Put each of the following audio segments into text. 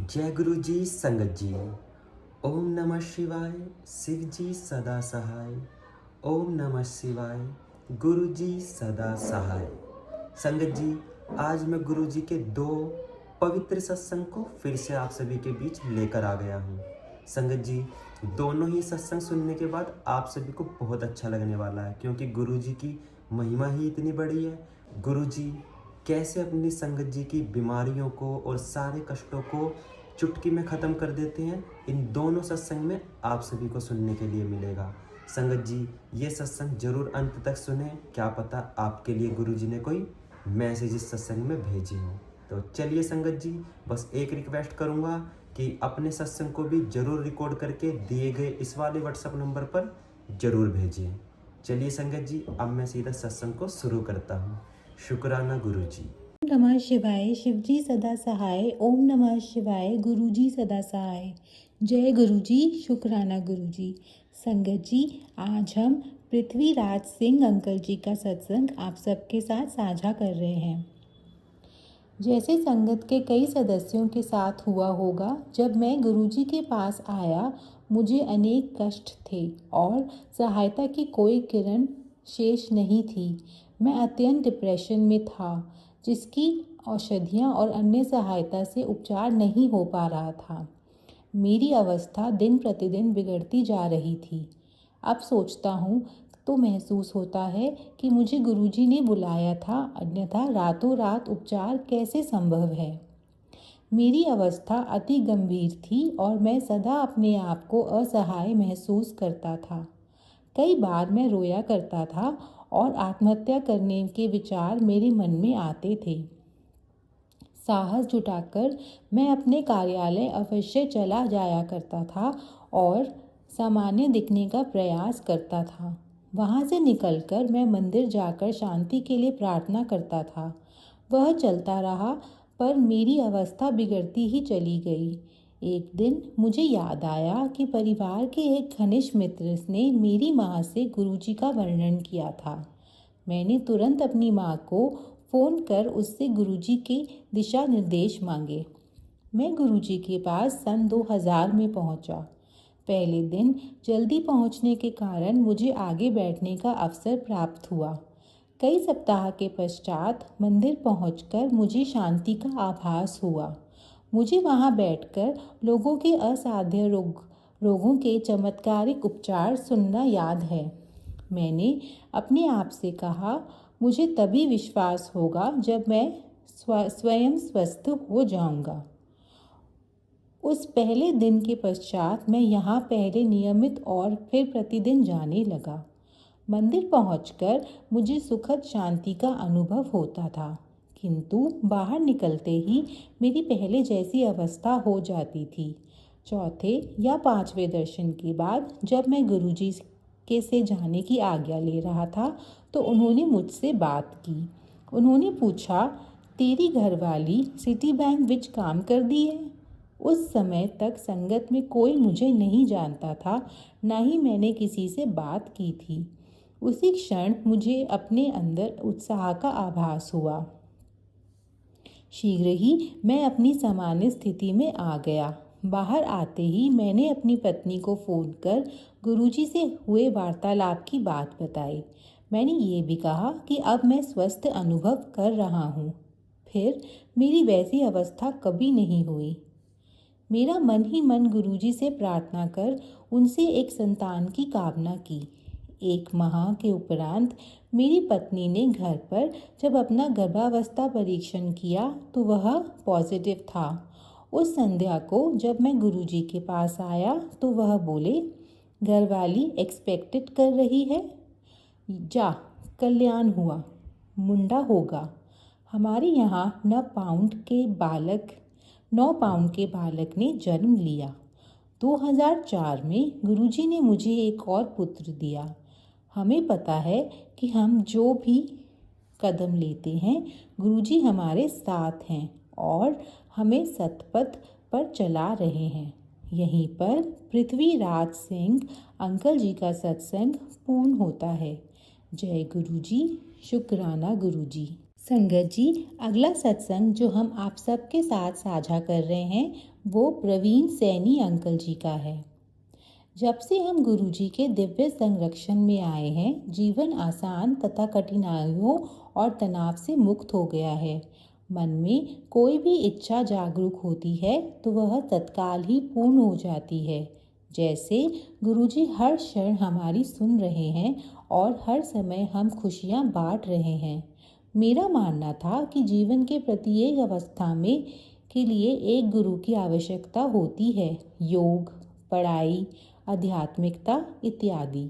जय गुरु जी संगत जी। ओम नमः शिवाय, शिव जी सदा सहाय। ओम नमः शिवाय, गुरु जी सदा सहाय। संगत जी, आज मैं गुरु जी के दो पवित्र सत्संग को फिर से आप सभी के बीच लेकर आ गया हूँ। संगत जी, दोनों ही सत्संग सुनने के बाद आप सभी को बहुत अच्छा लगने वाला है, क्योंकि गुरु जी की महिमा ही इतनी बड़ी है। गुरु जी कैसे अपनी संगत जी की बीमारियों को और सारे कष्टों को चुटकी में ख़त्म कर देते हैं, इन दोनों सत्संग में आप सभी को सुनने के लिए मिलेगा। संगत जी, ये सत्संग जरूर अंत तक सुने, क्या पता आपके लिए गुरु जी ने कोई मैसेज इस सत्संग में भेजी हो। तो चलिए संगत जी, बस एक रिक्वेस्ट करूँगा कि अपने सत्संग को भी जरूर रिकॉर्ड करके दिए गए इस वाले व्हाट्सएप नंबर पर जरूर भेजिए। चलिए संगत जी, अब मैं सीधा सत्संग को शुरू करता हूँ। शुक्राना गुरु जी। ओम नमः शिवाय, शिव जी सदा सहाय। ओम नमः शिवाय, गुरु जी सदा सहाय। जय गुरु जी, शुक्राना गुरु जी। संगत जी, आज हम पृथ्वीराज सिंह अंकल जी का सत्संग आप सबके साथ साझा कर रहे हैं। जैसे संगत के कई सदस्यों के साथ हुआ होगा, जब मैं गुरु जी के पास आया, मुझे अनेक कष्ट थे और सहायता की कोई किरण शेष नहीं थी। मैं अत्यंत डिप्रेशन में था, जिसकी औषधियाँ और अन्य सहायता से उपचार नहीं हो पा रहा था। मेरी अवस्था दिन प्रतिदिन बिगड़ती जा रही थी। अब सोचता हूँ तो महसूस होता है कि मुझे गुरुजी ने बुलाया था, अन्यथा रातों रात उपचार कैसे संभव है। मेरी अवस्था अति गंभीर थी और मैं सदा अपने आप को असहाय महसूस करता था। कई बार मैं रोया करता था और आत्महत्या करने के विचार मेरे मन में आते थे। साहस जुटाकर मैं अपने कार्यालय अवश्य चला जाया करता था और सामान्य दिखने का प्रयास करता था। वहाँ से निकलकर मैं मंदिर जाकर शांति के लिए प्रार्थना करता था। वह चलता रहा, पर मेरी अवस्था बिगड़ती ही चली गई। एक दिन मुझे याद आया कि परिवार के एक घनिष्ठ मित्र ने मेरी माँ से गुरुजी का वर्णन किया था। मैंने तुरंत अपनी माँ को फ़ोन कर उससे गुरुजी के दिशा निर्देश मांगे। मैं गुरुजी के पास सन 2000 में पहुंचा। पहले दिन जल्दी पहुंचने के कारण मुझे आगे बैठने का अवसर प्राप्त हुआ। कई सप्ताह के पश्चात मंदिर पहुंचकर मुझे शांति का आभास हुआ। मुझे वहां बैठकर लोगों के असाध्य रोगों के चमत्कारिक उपचार सुनना याद है। मैंने अपने आप से कहा, मुझे तभी विश्वास होगा जब मैं स्वयं स्वस्थ हो जाऊंगा। उस पहले दिन के पश्चात मैं यहाँ पहले नियमित और फिर प्रतिदिन जाने लगा। मंदिर पहुंचकर मुझे सुखद शांति का अनुभव होता था, किंतु बाहर निकलते ही मेरी पहले जैसी अवस्था हो जाती थी। चौथे या पांचवें दर्शन के बाद जब मैं गुरुजी के से जाने की आज्ञा ले रहा था, तो उन्होंने मुझसे बात की। उन्होंने पूछा, तेरी घरवाली सिटी बैंक विच काम कर दी है? उस समय तक संगत में कोई मुझे नहीं जानता था, ना ही मैंने किसी से बात की थी। उसी क्षण मुझे अपने अंदर उत्साह का आभास हुआ। शीघ्र ही मैं अपनी सामान्य स्थिति में आ गया। बाहर आते ही मैंने अपनी पत्नी को फ़ोन कर गुरुजी से हुए वार्तालाप की बात बताई। मैंने ये भी कहा कि अब मैं स्वस्थ अनुभव कर रहा हूँ। फिर मेरी वैसी अवस्था कभी नहीं हुई। मेरा मन ही मन गुरुजी से प्रार्थना कर उनसे एक संतान की कामना की। 1 माह के उपरांत मेरी पत्नी ने घर पर जब अपना गर्भावस्था परीक्षण किया तो वह पॉजिटिव था। उस संध्या को जब मैं गुरुजी के पास आया तो वह बोले, घरवाली एक्सपेक्टेड कर रही है, जा कल्याण हुआ, मुंडा होगा। हमारे यहाँ 9 पाउंड के बालक ने जन्म लिया। 2004 में गुरुजी ने मुझे एक और पुत्र दिया। हमें पता है कि हम जो भी कदम लेते हैं, गुरुजी हमारे साथ हैं और हमें सतपथ पर चला रहे हैं। यहीं पर पृथ्वीराज सिंह अंकल जी का सत्संग पूर्ण होता है। जय गुरु जी, शुक्राना गुरु जी। संगत जी, अगला सत्संग जो हम आप सबके साथ साझा कर रहे हैं वो प्रवीण सैनी अंकल जी का है। जब से हम गुरु जी के दिव्य संरक्षण में आए हैं, जीवन आसान तथा कठिनाइयों और तनाव से मुक्त हो गया है। मन में कोई भी इच्छा जागरूक होती है तो वह तत्काल ही पूर्ण हो जाती है। जैसे गुरुजी हर क्षण हमारी सुन रहे हैं और हर समय हम खुशियाँ बांट रहे हैं। मेरा मानना था कि जीवन के प्रत्येक अवस्था में के लिए एक गुरु की आवश्यकता होती है। योग, पढ़ाई, आध्यात्मिकता इत्यादि।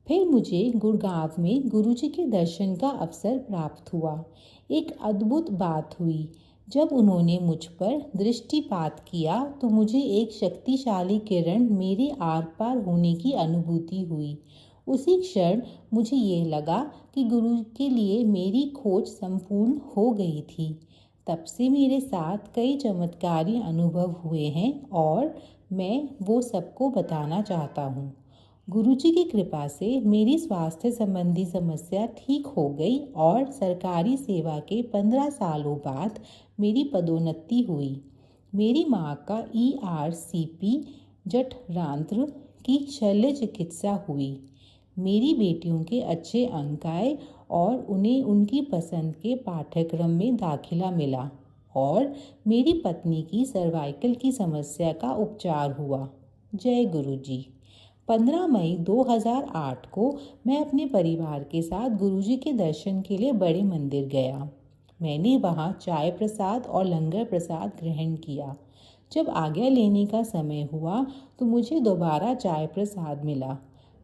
फिर मुझे गुड़गांव में गुरुजी के दर्शन का अवसर प्राप्त हुआ। एक अद्भुत बात हुई। जब उन्होंने मुझ पर दृष्टिपात किया तो मुझे एक शक्तिशाली किरण मेरे आर पार होने की अनुभूति हुई। उसी क्षण मुझे ये लगा कि गुरु के लिए मेरी खोज संपूर्ण हो गई थी। तब से मेरे साथ कई चमत्कारी अनुभव हुए हैं और मैं वो सबको बताना चाहता हूँ। गुरुजी की कृपा से मेरी स्वास्थ्य संबंधी समस्या ठीक हो गई और सरकारी सेवा के 15 सालों बाद मेरी पदोन्नति हुई। मेरी माँ का ERCP जठरांत्र की शल्य चिकित्सा हुई। मेरी बेटियों के अच्छे अंक आए और उन्हें उनकी पसंद के पाठ्यक्रम में दाखिला मिला और मेरी पत्नी की सर्वाइकल की समस्या का उपचार हुआ। जय गुरु जी। 15 मई 2008 को मैं अपने परिवार के साथ गुरुजी के दर्शन के लिए बड़े मंदिर गया। मैंने वहाँ चाय प्रसाद और लंगर प्रसाद ग्रहण किया। जब आज्ञा लेने का समय हुआ तो मुझे दोबारा चाय प्रसाद मिला।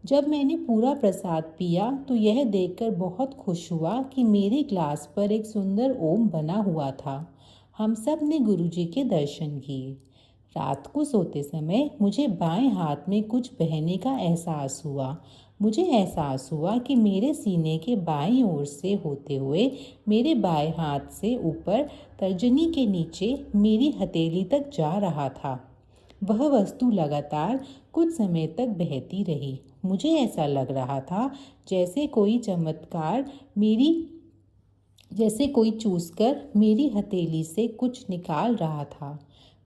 जब मैंने पूरा प्रसाद पिया तो यह देखकर बहुत खुश हुआ कि मेरे ग्लास पर एक सुंदर ओम बना हुआ था। हम सब ने गुरुजी के दर्शन किए। रात को सोते समय मुझे बाएं हाथ में कुछ बहने का एहसास हुआ। मुझे एहसास हुआ कि मेरे सीने के बाईं ओर से होते हुए मेरे बाएं हाथ से ऊपर तर्जनी के नीचे मेरी हथेली तक जा रहा था। वह वस्तु लगातार कुछ समय तक बहती रही। मुझे ऐसा लग रहा था जैसे कोई चूसकर मेरी हथेली से कुछ निकाल रहा था।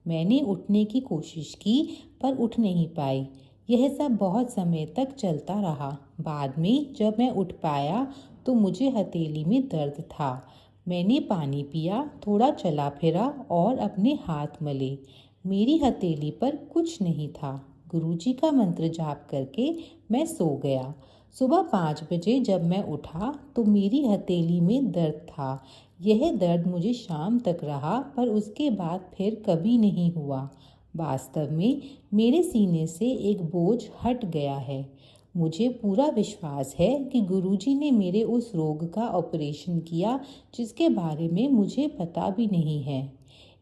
मैंने उठने की कोशिश की पर उठ नहीं पाई। यह सब बहुत समय तक चलता रहा। बाद में जब मैं उठ पाया तो मुझे हथेली में दर्द था। मैंने पानी पिया, थोड़ा चला फिरा और अपने हाथ मले। मेरी हथेली पर कुछ नहीं था। गुरुजी का मंत्र जाप करके मैं सो गया। सुबह 5 बजे जब मैं उठा तो मेरी हथेली में दर्द था। यह दर्द मुझे शाम तक रहा पर उसके बाद फिर कभी नहीं हुआ। वास्तव में मेरे सीने से एक बोझ हट गया है। मुझे पूरा विश्वास है कि गुरुजी ने मेरे उस रोग का ऑपरेशन किया जिसके बारे में मुझे पता भी नहीं है।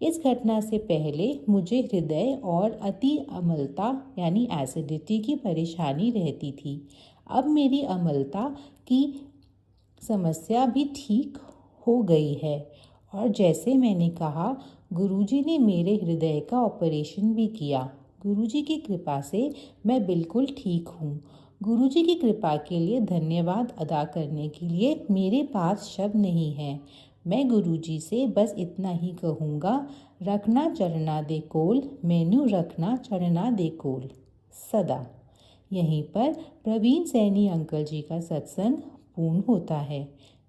इस घटना से पहले मुझे हृदय और अति अम्लता यानी एसिडिटी की परेशानी रहती थी। अब मेरी अम्लता की समस्या भी ठीक हो गई है और जैसे मैंने कहा गुरुजी ने मेरे हृदय का ऑपरेशन भी किया। गुरुजी की कृपा से मैं बिल्कुल ठीक हूँ। गुरुजी की कृपा के लिए धन्यवाद अदा करने के लिए मेरे पास शब्द नहीं है। मैं गुरुजी से बस इतना ही कहूँगा, रखना चढ़ना दे कोल, मैनू रखना चढ़ना दे कोल सदा। यहीं पर प्रवीण सैनी अंकल जी का सत्संग पूर्ण होता है।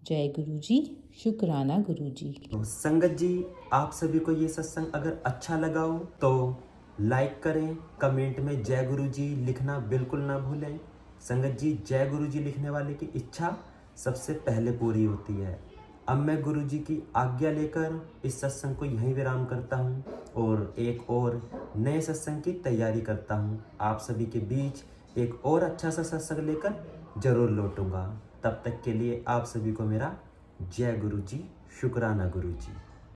जय गुरु जी, शुक्राना गुरु जी। तो संगत जी, आप सभी को ये सत्संग अगर अच्छा लगा हो तो लाइक करें, कमेंट में जय गुरु जी लिखना बिल्कुल ना भूलें। संगत जी, जय गुरु जी लिखने वाले की इच्छा सबसे पहले पूरी होती है। अब मैं गुरु जी की आज्ञा लेकर इस सत्संग को यहीं विराम करता हूँ और एक और नए सत्संग की तैयारी करता हूँ। आप सभी के बीच एक और अच्छा सा सत्संग लेकर जरूर लौटूंगा। तब तक के लिए आप सभी को मेरा जय गुरु जी, शुक्राना गुरु जी।